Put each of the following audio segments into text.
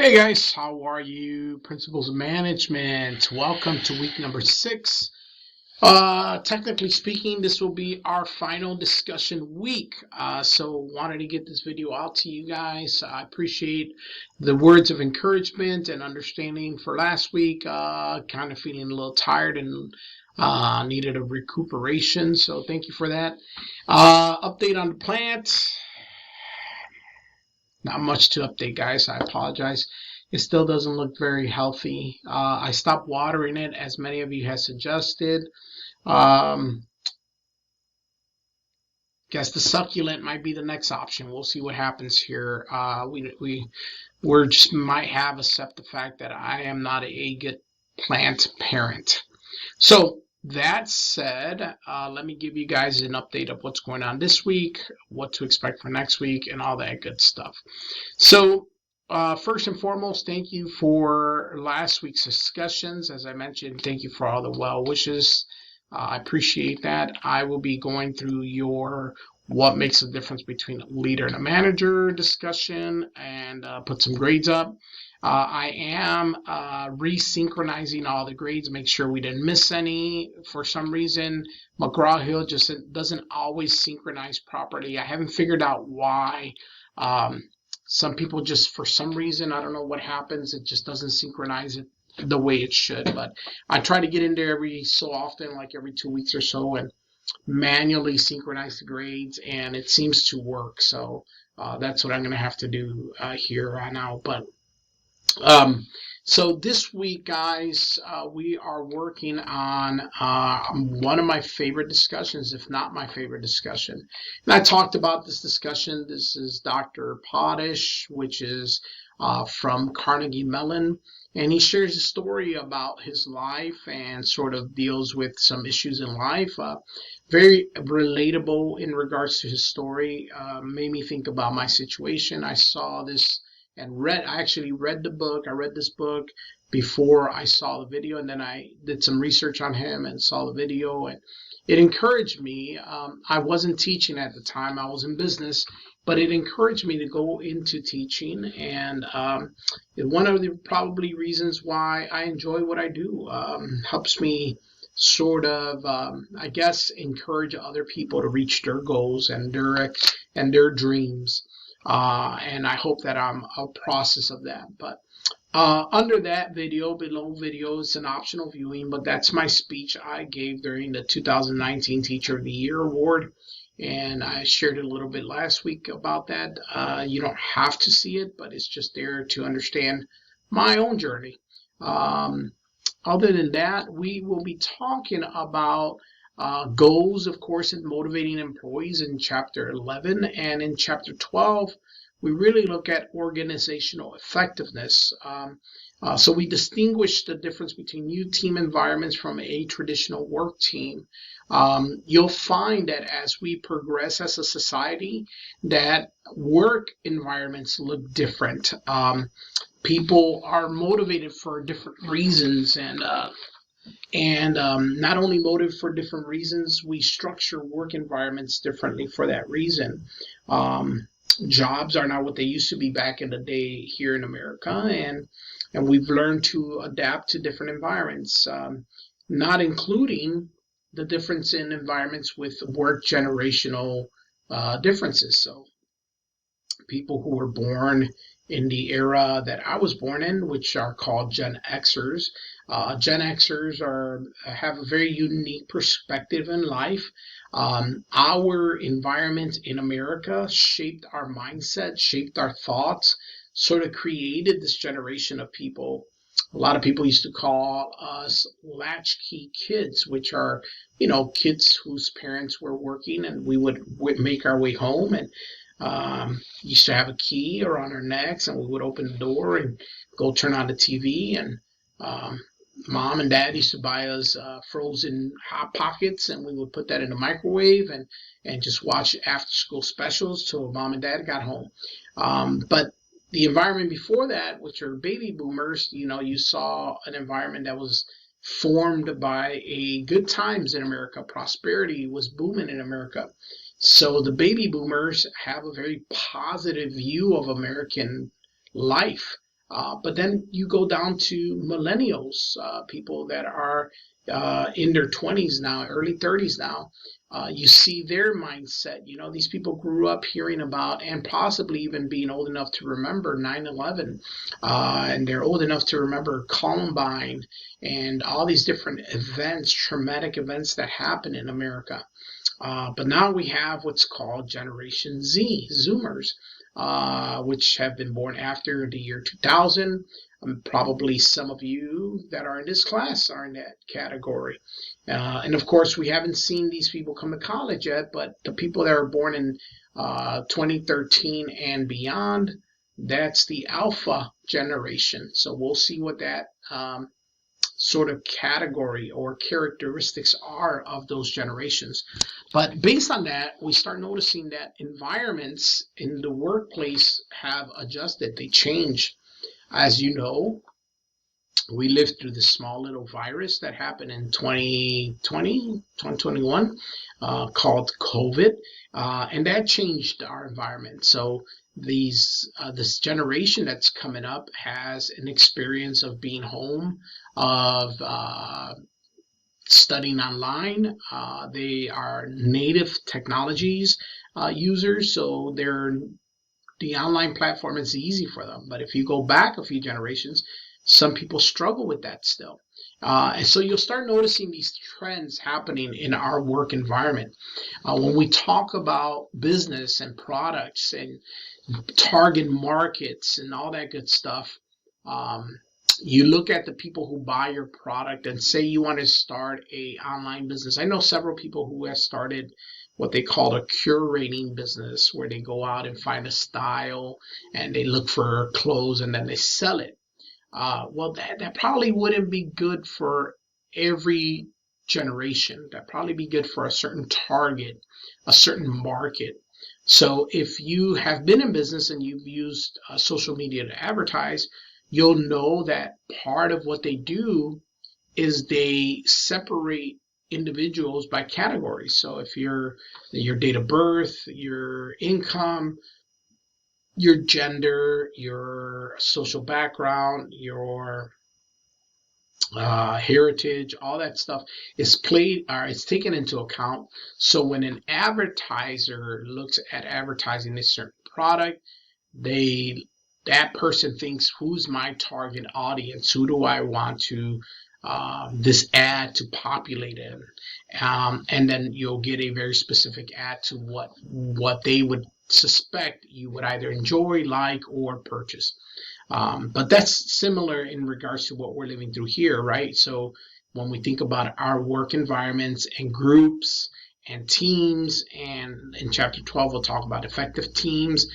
Hey guys, how are you? Principles of Management. Welcome to week number 6. Technically speaking, this will be our final discussion week. So wanted to get this video out to you guys. I appreciate the words of encouragement and understanding for last week. Kind of feeling a little tired and needed a recuperation. So thank you for that. Update on the plant. Not much to update, guys. I apologize. It still doesn't look very healthy. I stopped watering it, as many of you have suggested. Guess the succulent might be the next option. We'll see what happens here. We're just might have accept the fact that I am not a good plant parent. So that said, let me give you guys an update of what's going on this week, what to expect for next week, and all that good stuff. So first and foremost, thank you for last week's discussions. As I mentioned, thank you for all the well wishes. I appreciate that. I will be going through your what makes the difference between a leader and a manager discussion and put some grades up. I am resynchronizing all the grades, make sure we didn't miss any. For some reason, McGraw-Hill just doesn't always synchronize properly. I haven't figured out why. Some people just, for some reason, I don't know what happens, it just doesn't synchronize it the way it should. But I try to get in there every so often, like every 2 weeks or so, and manually synchronize the grades, and it seems to work. So that's what I'm going to have to do here on out. But so this week, guys, we are working on one of my favorite discussions, if not my favorite discussion. And I talked about this discussion. This is Dr. Potash, which is from Carnegie Mellon. And he shares a story about his life and sort of deals with some issues in life. Very relatable in regards to his story. Made me think about my situation. I saw this and I actually read the book. I read this book before I saw the video, and then I did some research on him and saw the video, and it encouraged me. I wasn't teaching at the time. I was in business, but it encouraged me to go into teaching, and one of the probably reasons why I enjoy what I do. Helps me sort of, I guess, encourage other people to reach their goals and their dreams. And I hope that I'm a process of that. But under that video, below video, is an optional viewing, but that's my speech I gave during the 2019 Teacher of the Year Award. And I shared it a little bit last week about that. You don't have to see it, but it's just there to understand my own journey. Other than that, we will be talking about goals, of course, in motivating employees in chapter 11. And in chapter 12, we really look at organizational effectiveness. So we distinguish the difference between new team environments from a traditional work team. You'll find that as we progress as a society, that work environments look different. People are motivated for different reasons, and not only motive for different reasons, we structure work environments differently for that reason. Jobs are not what they used to be back in the day here in America, and we've learned to adapt to different environments, not including the difference in environments with work generational differences. So people who were born in the era that I was born in, which are called Gen Xers. Gen Xers have a very unique perspective in life. Our environment in America shaped our mindset, shaped our thoughts, sort of created this generation of people. A lot of people used to call us latchkey kids, which are, kids whose parents were working, and we would make our way home, and used to have a key around our necks, and we would open the door and go turn on the TV. And mom and dad used to buy us frozen Hot Pockets, and we would put that in the microwave and just watch after school specials till mom and dad got home. But the environment before that, which are baby boomers, you saw an environment that was formed by a good times in America. Prosperity was booming in America. So the baby boomers have a very positive view of American life. But then you go down to millennials, people that are in their 20s now, early 30s now. You see their mindset. These people grew up hearing about and possibly even being old enough to remember 9/11, and they're old enough to remember Columbine and all these different events, traumatic events that happen in America. But now we have what's called Generation Z, Zoomers, which have been born after the year 2000. Probably some of you that are in this class are in that category. And of course, we haven't seen these people come to college yet, but the people that are born in 2013 and beyond, that's the alpha generation. So we'll see what that sort of category or characteristics are of those generations. But based on that, we start noticing that environments in the workplace have adjusted. They change. As you know, we lived through this small little virus that happened in 2021 called COVID, and that changed our environment. So this generation that's coming up has an experience of being home, of studying online. They are native technologies users, so the online platform is easy for them. But if you go back a few generations, some people struggle with that still. And so you'll start noticing these trends happening in our work environment. When we talk about business and products and target markets and all that good stuff, you look at the people who buy your product and say you want to start a online business. I know several people who have started what they call a curating business, where they go out and find a style and they look for clothes and then they sell it. Well, that probably wouldn't be good for every generation. That probably be good for a certain target, a certain market. So if you have been in business and you've used social media to advertise, you'll know that part of what they do is they separate individuals by categories. So if your date of birth, your income, your gender, your social background, your heritage, all that stuff is it's taken into account. So when an advertiser looks at advertising a certain product, that person thinks, who's my target audience? Who do I want to this ad to populate in? And then you'll get a very specific ad to what they would suspect you would either enjoy, like, or purchase. But that's similar in regards to what we're living through here, right? So when we think about our work environments and groups and teams, and in chapter 12 we'll talk about effective teams.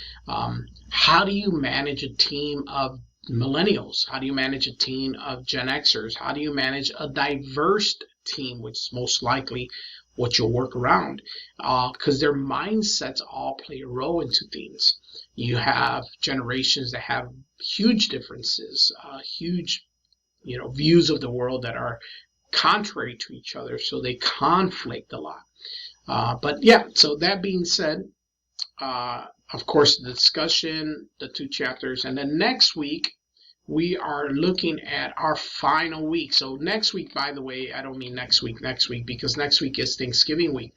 How do you manage a team of millennials? How do you manage a team of Gen Xers? How do you manage a diverse team, which is most likely what you'll work around? Because their mindsets all play a role into things. You have generations that have huge differences, huge views of the world that are contrary to each other, so they conflict a lot. But yeah, so that being said, of course, the discussion, the 2 chapters, and then next week we are looking at our final week. So next week, by the way, I don't mean next week, because next week is Thanksgiving week.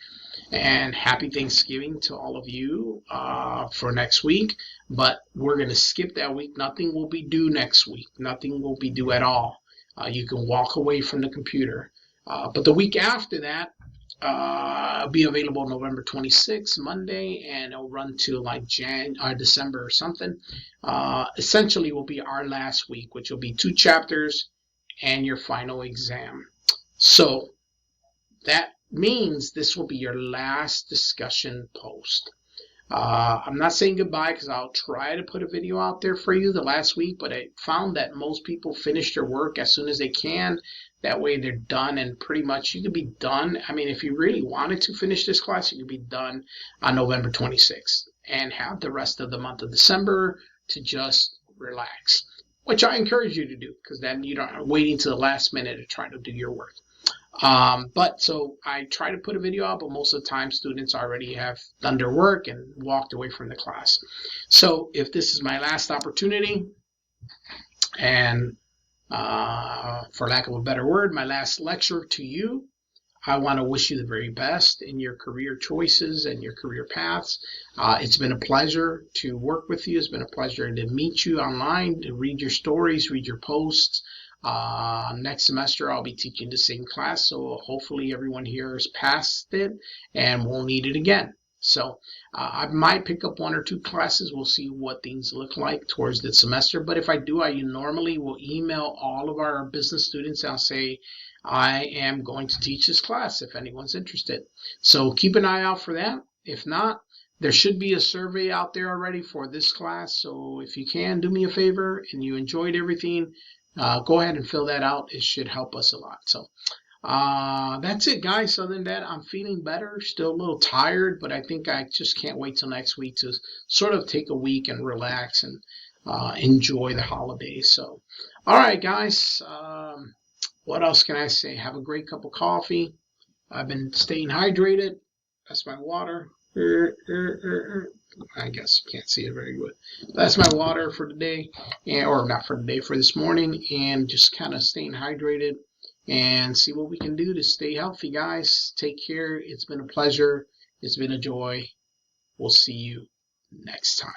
And happy Thanksgiving to all of you for next week. But we're going to skip that week. Nothing will be due next week. Nothing will be due at all. You can walk away from the computer. But the week after that, be available November 26th, Monday, and it'll run to like December or something. Essentially will be our last week, which will be 2 chapters and your final exam. So that means this will be your last discussion post. I'm not saying goodbye because I'll try to put a video out there for you the last week, but I found that most people finish their work as soon as they can. That way they're done, and pretty much you could be done. I mean, if you really wanted to finish this class, you could be done on November 26th and have the rest of the month of December to just relax, which I encourage you to do, because then you don't waiting to the last minute to try to do your work. But so I try to put a video out, but most of the time students already have done their work and walked away from the class. So if this is my last opportunity, And for lack of a better word, my last lecture to you, I want to wish you the very best in your career choices and your career paths. It's been a pleasure to work with you. It's been a pleasure to meet you online, to read your stories, read your posts. Next semester, I'll be teaching the same class, so hopefully everyone here has passed it and won't need it again. So I might pick up one or two classes. We'll see what things look like towards the semester. But if I do, I normally will email all of our business students. I'll say, I am going to teach this class if anyone's interested. So keep an eye out for that. If not, there should be a survey out there already for this class. So if you can, do me a favor and you enjoyed everything, go ahead and fill that out. It should help us a lot. So that's it, guys. Other than that, I'm feeling better. Still a little tired, but I think I just can't wait till next week to sort of take a week and relax and enjoy the holidays. So, all right, guys. What else can I say? Have a great cup of coffee. I've been staying hydrated. That's my water. I guess you can't see it very good. That's my water for today, or not for today, for this morning, and just kind of staying hydrated and see what we can do to stay healthy, guys. Take care. It's been a pleasure. It's been a joy. We'll see you next time.